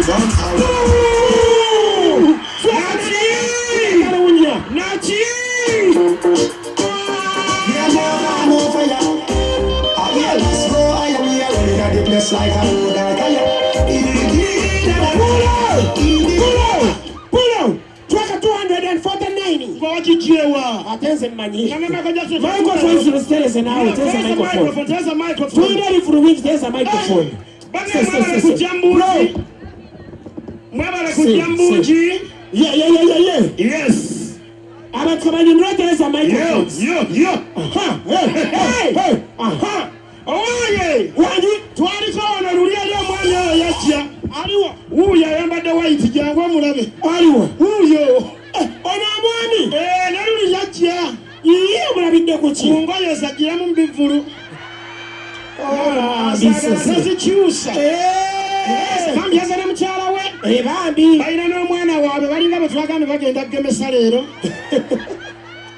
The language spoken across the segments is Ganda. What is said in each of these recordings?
is on fire. Nachi! Yeah, I'm on fire. I hear this roar, I am here, ready to the place like a road, like a pull out! Track 249. Attention, money. Microphone should stay as an hour. There's a microphone. There's a microphone. 2 ready for the week, there's a microphone. Yeah. Yes. I'm coming right there's a microphone. Yeah. Hey. Oh, yeah. Why do you 24 and we are young? Aliwa. Who ya yamba the white jangwa mulabe. Aliwa. Who yo? Ona mwani. Nalu yacha. Iye mulabide kuchi. Mungoyo sajira mu bivulu. Sasa chiusa. Bambi yazana mchala we. Bambi. Baina no mwana wabe balinga batwagana bagenda kugemesa lero.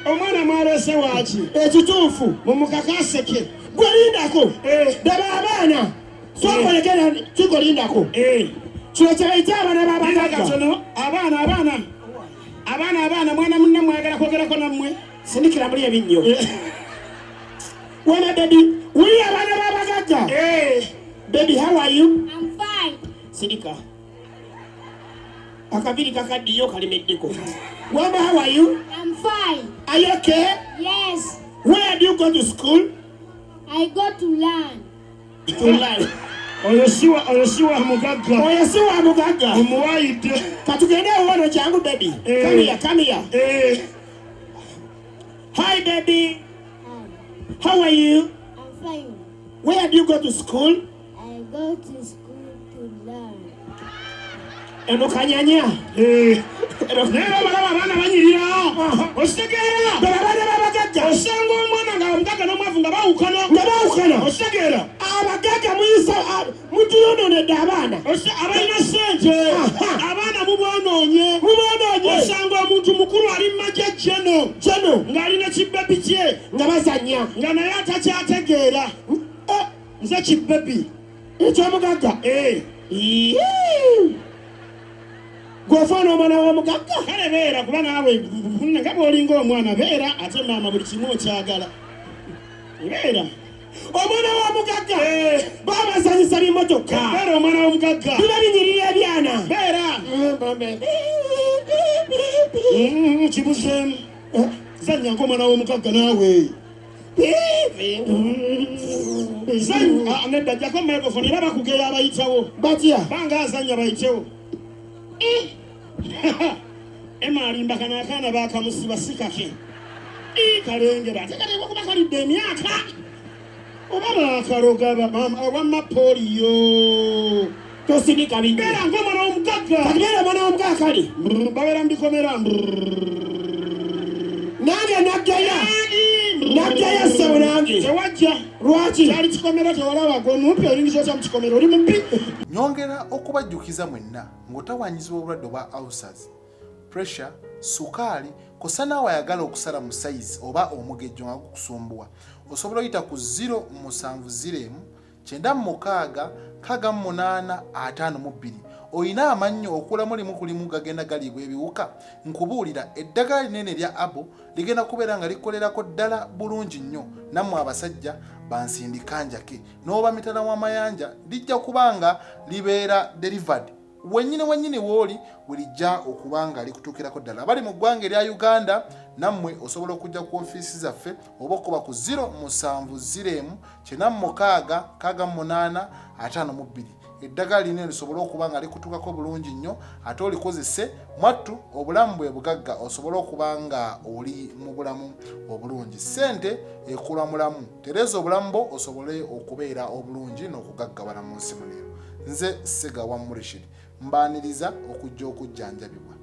Omwana mwalese wachi. Ekitufu mumukakaseke. Gwalindako. Daba abana. Sokolekera kikolindako. Kirekyayita abana babagaga. Abana mwana munne mwagala kwogerako nammwe. Sindikira muli ebinnyo. Wena baby, we abana babagaga. Baby, how are you? I'm fine. Sindika. Akabiri kakadiyo kalimeddeko. Wamba, how are you? I'm fine. Are you okay? Yes. Where do you go to school? I go to learn. To learn. Oyosiwa mugaga. Umuwaide. Katugende uwano changu baby. Come here. Hi baby. Hi. How are you? I'm fine. Where do you go to school? I go to school to learn. Enokanyanya. Nero bana banyirira. Osigera. Bana babagaga. Osango omwana nga omugaga n'omwavu nga bawukana. Osigera. Abagaga muyisa mutu yononedde abaana. Abalina sente. Abaana mubonoonye. Osango omuntu mukulu ali mumagye jeno. Ng'alina kibbebi kye. Nga bazannya. Nga naye atakyategeera. Nze kibbebi. Eky'omugagga. Gofano omwana w'omugagga. Kale beera kuba naawe nga bw'olinga omwana beera ate maama buli kimu okyagala. Beera. Omwana w'omugagga. Babazanyisa bimotoka. Beera omwana w'omugagga. Biba binyirira ebyana. Beera. Kibuzeemu. Zanya ng'omwana w'omugagga naawe. Zanya. Nedda jjako microphone era bakugeya abayitawo. Batya. Banga azanya bayitewo. Emma alimba kana akaana bakamusiba sikake. Kalengera tekateko kuba kalidde emyaka. Oba bakaroga wamma poliyo. Tosindika bingi. Beera ng'omwana w'omugagga. Kabeera omwana w'omugagga kali. Babeera mbikomera. Nange nagyaya sewo nange. Tewajja. Lwaki? Kyali kikomera tewalaba gw'omumpi olingiza otya mu kikomero oli mumpi. Nyongera okubajjukiza mwenna ng'otawanyizibwa obulwadde obwa ulcers, pressure, sukaali, kosa naawe ayagala okusala mu size oba omugejjo nga gukusumbuwa. Osobola oyita ku 070 969 5852. Oyina amannyo okulamu limu ku limu gagenda galiibwa ebiwuka. Nkubuulira eddagala linene lya abo ligenda kubeera nga likolerako ddala bulungi nnyo. Nammwe abasajja bansindika njake n'oba mitala w'amayanja lijja kubanga libeera delivered wennyini wooli bulijja okubanga likutuukirako ddala. Abali mu ggwanga erya Uganda nammwe osobola okujja ku ofiisi zaffe oba okuba ku 070 969 5852. Eddagala lino lisobola okuba nga likutuukako bulungi nnyo ate olikozese mwattu obulamu bwe bugagga osobola okuba nga oli mu bulamu obulungi. Ssente ekula mulamu. Tereza obulamu bwo osobole okubeera obulungi n'okugaggawala mu nsi muno. Nze Sega wa Murishid mbaaniriza okujja okujjanjabibwa.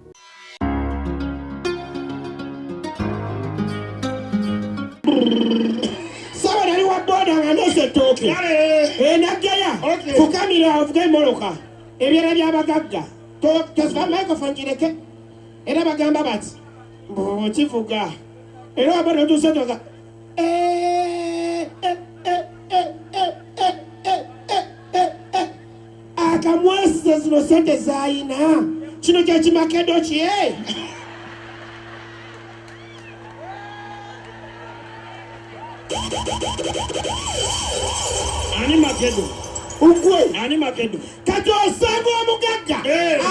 Boda nga nose toke. Nagyaya. Fukamira ovuge moloka. Ebyera by'abagagga. Toziba microphone kireke. Era bagamba bati. Kivuga. Era abana tusetoka. Akamwese zino sente zayina kino kyekimakedo kye ani makedo ugwe ani makedo kati osanga omugagga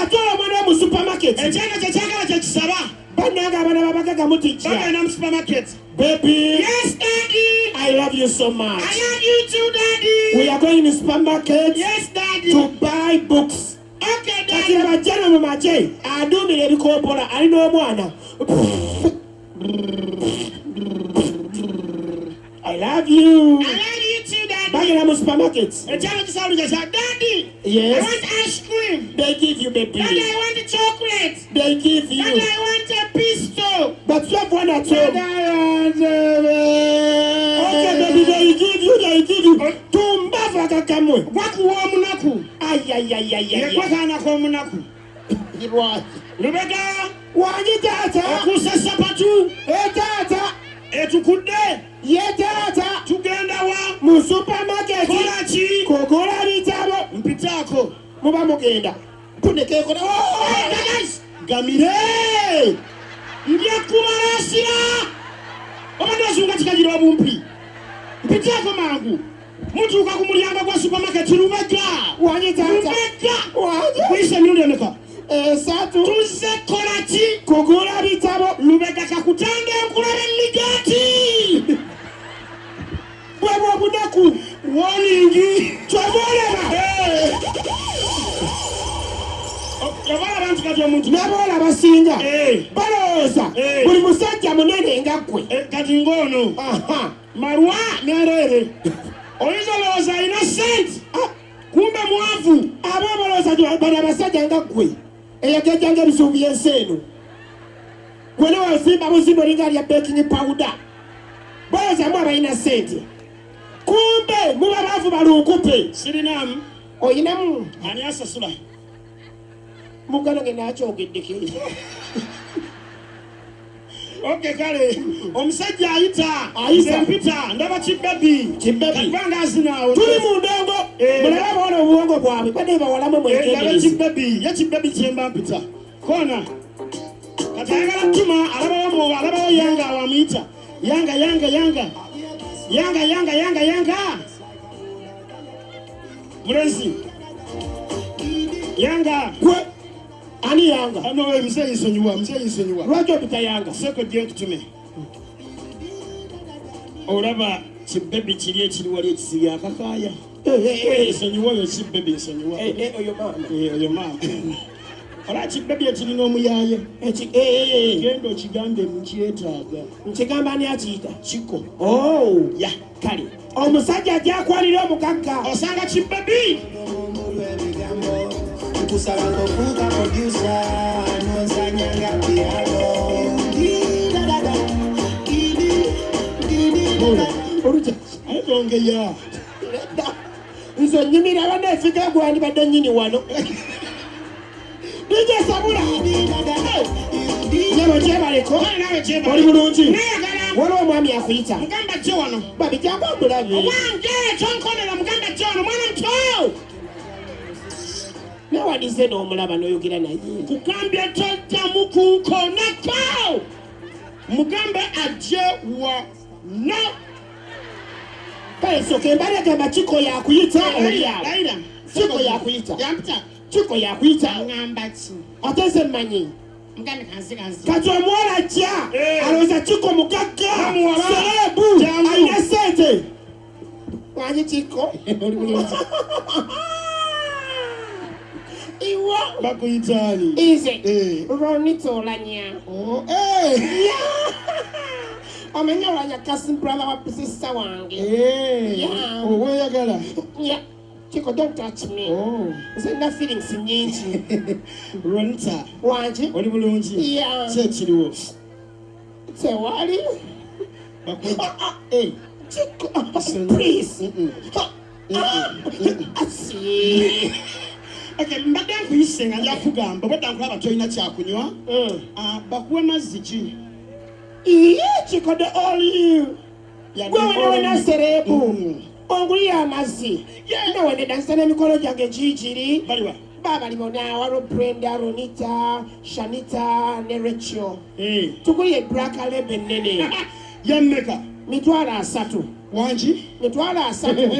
atola omwana mu supermarket ekyanga kyekyagala kyekisaba bannanga abana babagagga mutikya bagenda mu supermarket. baby Yes, daddy. I love you so much. I love you too, daddy. We are going to supermarket Yes, daddy. to buy books. Okay, Kati daddy. bajjana mu maje adumira ebikoopola alina omwana. I love you. I love you too, daddy. Bagenda mu supermarket. Ekyanga kisawuli kyesa daddy. Yes. I want ice cream. They give you baby. Daddy, I want the chocolate. They give you. Daddy, I want a pistol. But you have one at Daddy, home. I want a... Okay, baby, they give you. Tumbavu akakamwe. Wakuwa omunaku. Ayayayayaya. Yekwakana kw'omunaku. Lubega. Wanyi tata. Okuusa sapatu. Tata. Etukudde. Ye tata. Tugenda wa. Mu supermarket. Kola ki. Kogola bitabo. Mpitaako. Muba mugenda. Tunekeeko. Guys. Gamire. Ndyakubalasira. Obadde osunga kikagira obumpi. Mpitaako mangu. Mutuuka ku mulyango gwa supermarket Lubega. Wanyi tata. Lubega. Wanyi. Kuyisa emirundi emeka. Esatu. Tuzze kola ki. Kogola bitabo. Lubega kakutanda enkulaba emigaati. Bwebwo obunaku. Warning. Twabolaba. Yavala abantu kati omuntu. Nabola basinga. Balowooza. Eh. Buli musajja munene nga ggwe. Kati ng'ono. Aha. Marwa nerere. Oyinza olowooza alina sente. Kumbe mwavu. Abo abalowooza bano abasajja nga ggwe. Eyagejjanga ebisuubi by'ensi eno. Gwena wasimba buzimba olinga lya baking powder. Balowoozamu abalina sente. Kumbe muba baavu baluukupe. Sirinaamu. Oyinamu. Ani asasula? Mugano ge nakyogeddeko. Okay, kale. Omusajja ayita. Ayita. Mpita. Ndaba kibebi. Kibebi. Kabanga azinaawo. Tuli mu ndongo. Mulaba bawona obuwongo bwabwe. Badde bawalamu Ndaba mwegenderezi. kibebi. Ye kibebi kyemba mpita. Kona. Kati ayagala ttuma alabawo yanga awamuyita. Yanga. Mulenzi. Yanga. Gwe ani yanga? Ano we mzee yisonyiwa. Lwaki opita yanga? Seko dye nkutume. Olaba kibebi kiri ekiri wali ekisiri akakaaya. Nsonyiwa oyo kibebi nsonyiwa. Oyo maama. Oyo maama. Olaba kibebi ekirina omuyaaye. Genda okigambe mukyetaaga. Nkigamba ani akiyita? Chiko. Ya kale. Omusajja ajja akwalira omugagga. Osanga kibebi. Kusaba kufuka producer nozanyanga piano Oluja. Ayongeya. Nze nnyimira abaneefika gwandi badde nnyini wano. DJ Sabula. Nyabo kyebaleko. Oli bulungi. Waliwo omwami akuyita. Mugamba jje wano. Babi jangu omulabe. Owange tonkonera mugamba jje wano mwana muto. Newadize n'omulaba n'oyogera naye. Kugambye toddamu kunkonako. Mugambe ajje wano. Kale soka embala gamba Chiko yakuyita oli awo. Laira. Chiko yakuyita. Yampita. Chiko yakuyita. Ngamba ki. Ate nze mmanyi. Mugambe kanzi. Kati omuwala ajja alowooza Chiko mugagga Omuwala. serebu Jangu. alina sente. Wanyi Chiko. Oli bulungi. Iwa. Bakuyitaani. Ize. Ronitolanya. Omenya olanya cousin brother wa sister wange. Yeah. Oweyagala. Yeah. Chiko, don't touch me. Nze nina feelings nyingi. Ronita. Wangi. Oli bulungi. Yeah. Kyekiriwo. Tewali. Chiko, please. Asi. Okay, mbadde nkuyise nga nja kugamba obadde nkulaba tolina kyakunywa. Bakuwe mazzi ki? Iye Chiko, the all you. Gwe wena serebu. Ongulira amazzi. Nawe neddanisa n'emikolo gyange giigiri. Baliwa. baba limona waro Brenda, Ronita, Shanita, ne Rachel. Tukuye braka lebe nene. Yammeka. Mitwala asatu. Wanji? Mitwala asatu.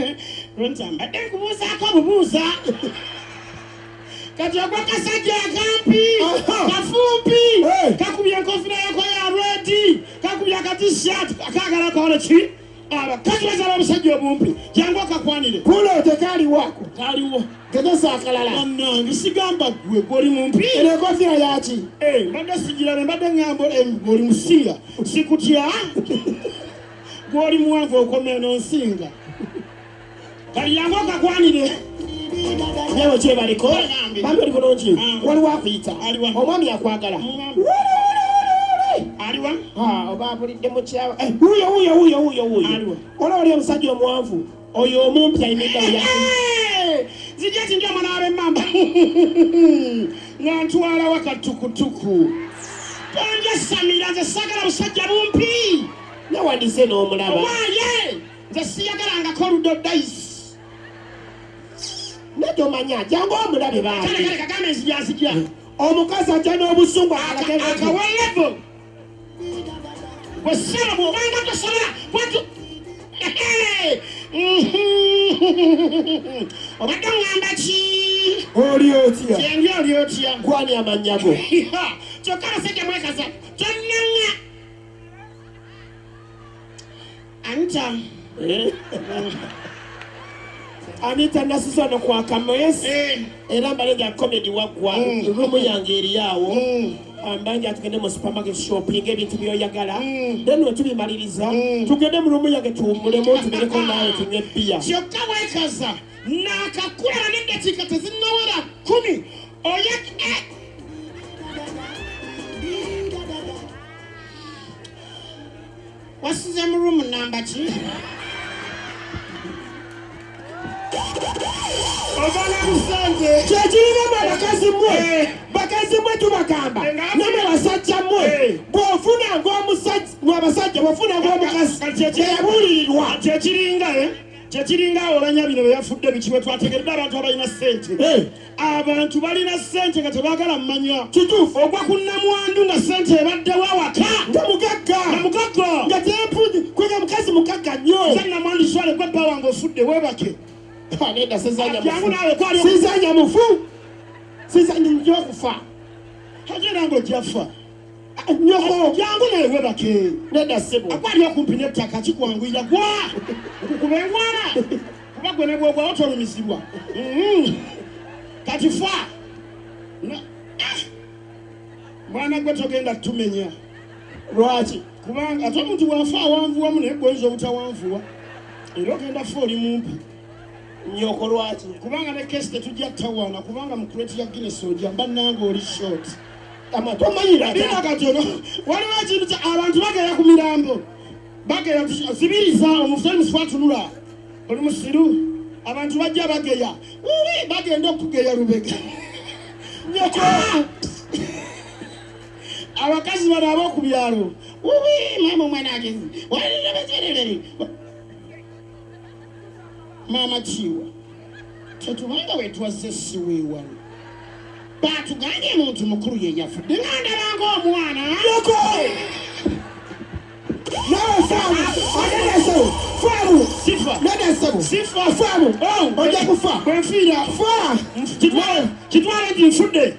Rontamba. Kubuuza ko bubuuza. Kati ogwa kasajja akampi. Kafumpi. Kakubya enkofira yako ya red. Kakubya t-shirt. Akagala kole ki? Abakazi bazala omusajja obumpi. Jangu akakwanire. Pulo tekali wako. Kaliwo. Tegesa akalala. Nange sigamba gwe goli mumpi. Ene kofira yaki? Mbadde sigira mbadde ngambo goli musinga. Sikutya. Goli muwanvu okomera n'onsinga. Kali yangu akakwanire. Nyewe kye baliko. Bambi oli bulungi. Waliwo akuyita. Omwami akwagala. Aliwa? Oba bulidde mu kyawa. Wuyo. Aliwa. Oli omusajja omuwanvu. Oyo omumpi ayimidde yaki. Zijeti ndio mwana wabe mamba. Ngantwala wakatukutuku. Tonja Samira nze sagala musajja bumpi. Nawandise n'omulaba. Waaye! Nze siyagalangako Ludo Dice. Netomanya jangu omulabe baabi. Kale kagame nzijya. Omukazi ajja n'obusungu akalagala. Akawelebo. Bwesala bw'obanga tosobola. Obadde ngamba ki? Oli otya? Kyendi oli otya? Gwani amannya go? Kyokka abasajja mwekaza. Tonnanga. Anita. Anita nasusa no kwa kamwesi. Era mbalenga comedy wagwa. Rumu yange eri awo. Ambanja tugende mu supermarket shopping ebintu byoyagala. Then wetubimaliriza. Tugende mu rumu yange tuwumulemu tubereko nawe tunywe bia. Kyokka wekaza. Nakakula n'eddakiika tezinnawera 10. Wasize mu room namba ki? Obana busante. Kyekirina bakazi mwe tubagamba. Namwe basajja mwe. Bw'ofuna ng'omusajja abasajja bw'ofuna ng'omukazi. Teyabulirirwa. Kyekiringa olanya bino byafudde bikiwe twategeredde abantu abalina ssente. Abantu balina ssente nga tebaagala mmanya. Kituufu. Ogwa ku nnamwandu nga ssente ebaddewo awaka. Nga mugagga. Nga tempuzi kwega mukazi mugagga nnyo. Nze nnamwandu swale gwe bba wange ofudde weebake. Neda sizanya Jangu nawe kwali. Sizanya mufu. Sizanya njo kufa. Hajira ngo jafa. Nyoko jangu nawe weebake. Neda sebo. Akwali okumpi n'ettaka kikwanguyira gwa. Okukubengwala. Kuba gwe ne bw'ogwa otolumizibwa. Kati fa. Mwana gwe togenda kutumenya. Lwaki? Kubanga ate omuntu bw'afa awanvuwa mu naye gwenza obutawanvuwa. Era ogenda fa oli mumpi. Nyoko lwaki? Kubanga ne kesi tetujja tawana kubanga mu kreti ya Guinness ojja mbannanga oli short. Tomanyira dina katono. Waliwo ekintu kya abantu bageya ku mirambo. Bageya sibiriza omufemi swatunula. Oli musiru. Abantu bajja bageya. Bagenda okugeya lubega. Nyoko. Abakazi bano ab'oku byalo. Mama omwana agezi. Mama Chiwa. Tetubanga wetwazze siweewala. Batuganye muntu mukulu ye yafudde. Ngandabanga omwana. Nyoko! Nawe famu! Sifa! Neda sebo! Sifa! Famu! Ojja kufa! Bwenfiira! Fa! Kitwale nti nfudde!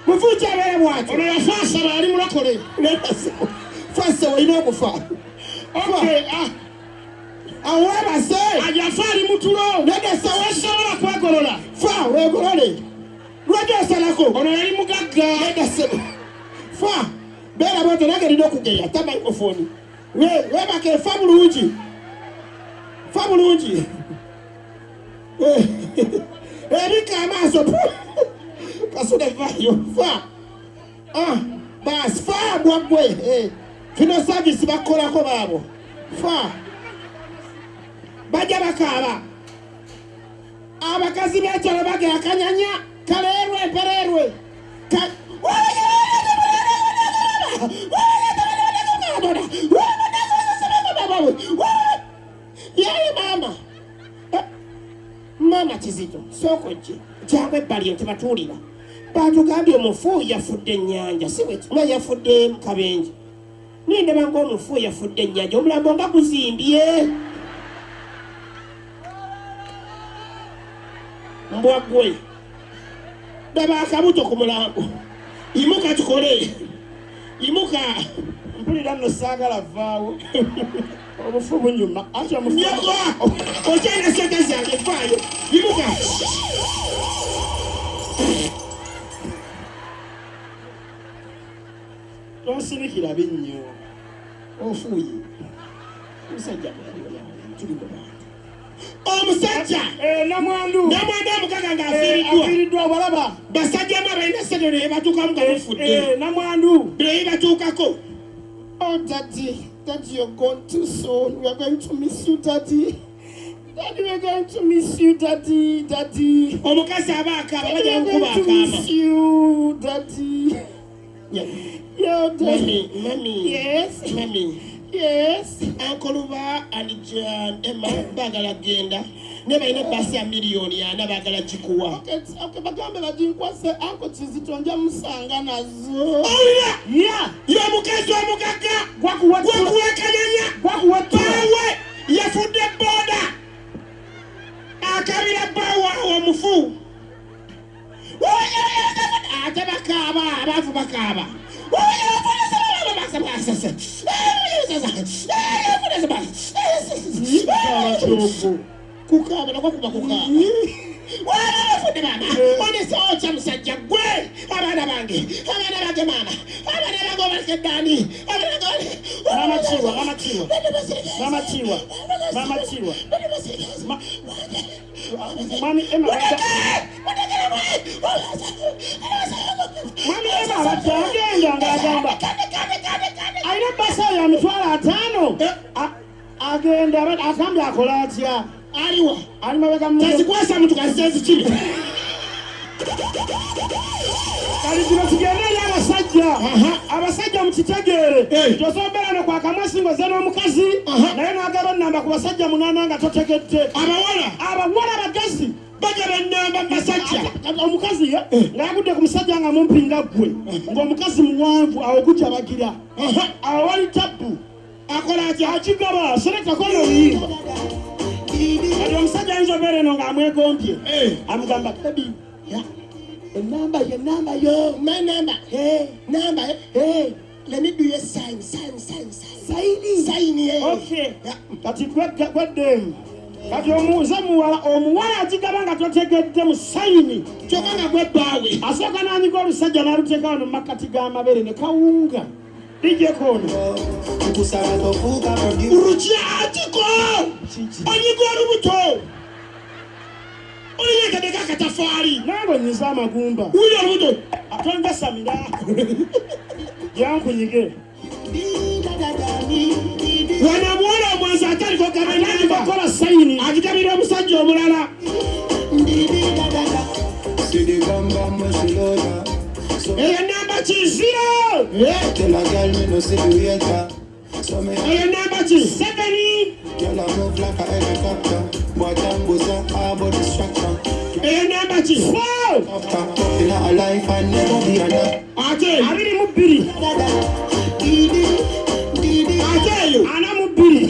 Mufuuki abeere bw'atyo! Ono yafa asaba ali mulokole! Neda sebo! Fa sewo olina okufa! Awo webase! Ajafa ali mutulo! Neda sewo! Wesobola kwegolola! Fa! Weegolole! Lwaki osalako? Ono yali mugagga! Neda sebo! Fa! Beera bw'otyo nange nina okugeya ta microphone. Weebake fa bulungi. Fa bulungi. Ebika amaaso. Kasuda vayo. Fa. Bas fa bwagwe. Fino service bakolako baabo. Fa. Bajja bakaaba. Abakazi b'ekyalo bageya kanyanya. Kaleerwe empereerwe. Yaye mama. Mama Kizito, soko je. cyangwa ebbali tebatuulira batugambye omufu yafudde ennyanja si bwe nga yafudde kabenje nindaba ng'omufu yafudde ennyanja omulambo nga guzimbye mbwaggwe daba akabuto ku mulambo imuka tukole imuka mpulira nno saagala vaawo obufu bunyuma ate omufu okyenda sente zange faayo imuka tosirikira binnyo ofuuye musajja tuli mu bantu omusajja namwandu omukaga ng'afiiriddwa obalaba basajjamu abalina sente naye batuukamu nga bufudde namwandu naye batuukako oh daddy you're gone too soon. We are going to miss you, daddy. Daddy, we are going to miss you, daddy. Daddy. Omukazi abaka bajja nkuba akama. Miss you, daddy. Yo, daddy. Mommy. Yes. Mommy. Yes. Uncle Uba and John Emma bagala genda. Never in a basi a million yana bagala chikuwa. Okay, bagambe la jinkwa se Uncle Chizito nja musanga nazo. Oh yeah. Yo mukazi wa mukaka. Wakuweka nyanya. Bawe yafude boda. Akabira bawa wa mufu. Ate bakaba abafu bakaba. Kukaba nakwa kuba kukaba wala fude mama one socha musajja gwe abana bange mama abana bango bakedani mama chiwa mami Emma batagenda ngagamba aina basa ya mitwala 5 agenda akambya akola atya aliwa alimabega mu tazikwasa mtu kasezi kibi kali kino tugenda y'abasajja abasajja mukitegeere tosoberana kwa kamasingo zeno omukazi naye n'agaba namba ku basajja 8 nga totegedde abawala abagazi bagaba namba basajja omukazi ng'agudde ku musajja nga mumpinga gwe ng'omukazi muwanvu awo gujja bagira awo wali tabbu akola atya akigaba selekta kola oluyimba kati omusajja ayinza obeera eno ng'amwegombye amugamba baby Number, yo. My number. Hey. Number. Hey. Let me do your sign. Sign, yeah. Okay. Kati gweddemu. Kati omuwala agigabanga totegedde mu sayini. Kyokanga gwebbaawe. Asooka n'anyiga olusajja n'aluteeka wano mu makkati g'amabere ne kawunga. Ije kono. Madrat Chiko. Onyiga olubuto. Oye kadeka katafari nabo nyiza magumba uyo rudo atonda samira yangu nyige wana mwana mwanza atali ko kamenya bakola sayini agitabira omusajja omulala sidegamba mashilona namba chiziro tell a girl me no see the enter so me namba chi 7 girl I move like a helicopter but I'm about distraction. Number 2. Wow! In our life and never be enough. Okay. I really mubiri. I tell you. Ana mubiri.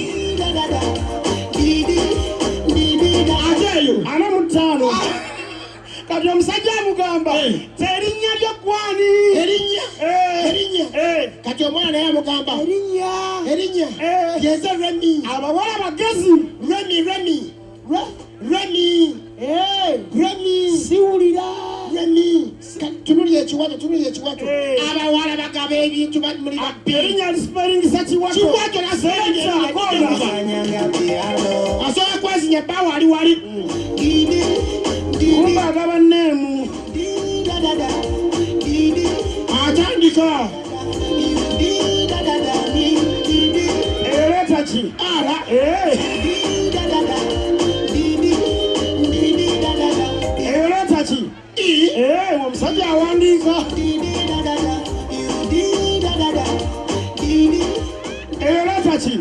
I tell you. Ana mutano. Kati omusajja amugamba terinya lyokwani erinya kati omwana naye amugamba erinya yeze Remy abawala bagezi Remy siwulira Remy tunulira ekiwato abawala bagaba ebintu muri babirinya lisperingisa kiwato asobola kwezinya ebbaawo wali kumba agaba neemu atandika ereta ki ereta ki omusajja awandiika ereta ki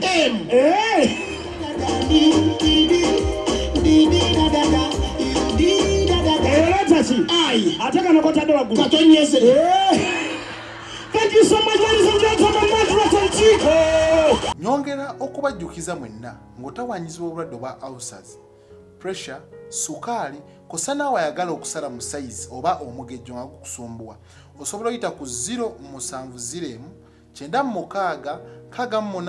ereta wansi Ayi. ate kano kotadde waggulu Katonyeze. thank you so much ladies and gentlemen Madrat Chiko nyongera okubajjukiza mwenna ng'otawanyizibwa obulwadde obwa ulcers, pressure, sukaali kosa naawe ayagala okusala mu sayizi oba omugejjo nga gukusumbuwa osobola oyita ku 070 9 6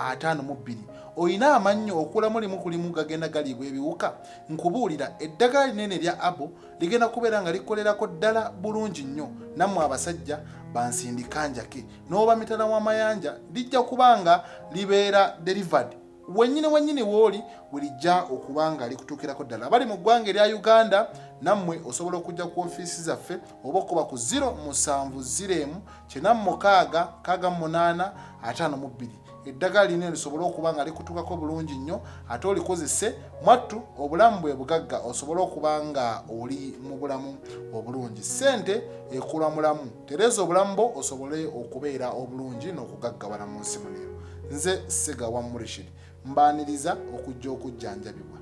8 oyina amannyo okulamu limu ku limu gagenda galiibwa ebiwuka nkubuulira eddagala linene erya abo ligenda kubeera nga likolerako ddala bulungi nnyo nammwe abasajja bansindika njake n'oba mitala w'amayanja lijja kubanga libeera delivered wennyini wooli werijja okubanga likutuukirako ddala bali mu ggwanga erya Uganda nammwe osobola okujja ku ofiisi zaffe oba okuba ku 070 9 6 8 eddagala lino lisobola okuba nga likutuukako bulungi nnyo ate olikozese mwattu obulamu bwe bugagga osobola okuba nga oli mu bulamu obulungi ssente ekula mulamu tereeza obulamu bwo osobole okubeera obulungi n'okugaggawala mu nsi muneero nze Sega wa Murishid mbaaniriza okujja okujjanjabibwa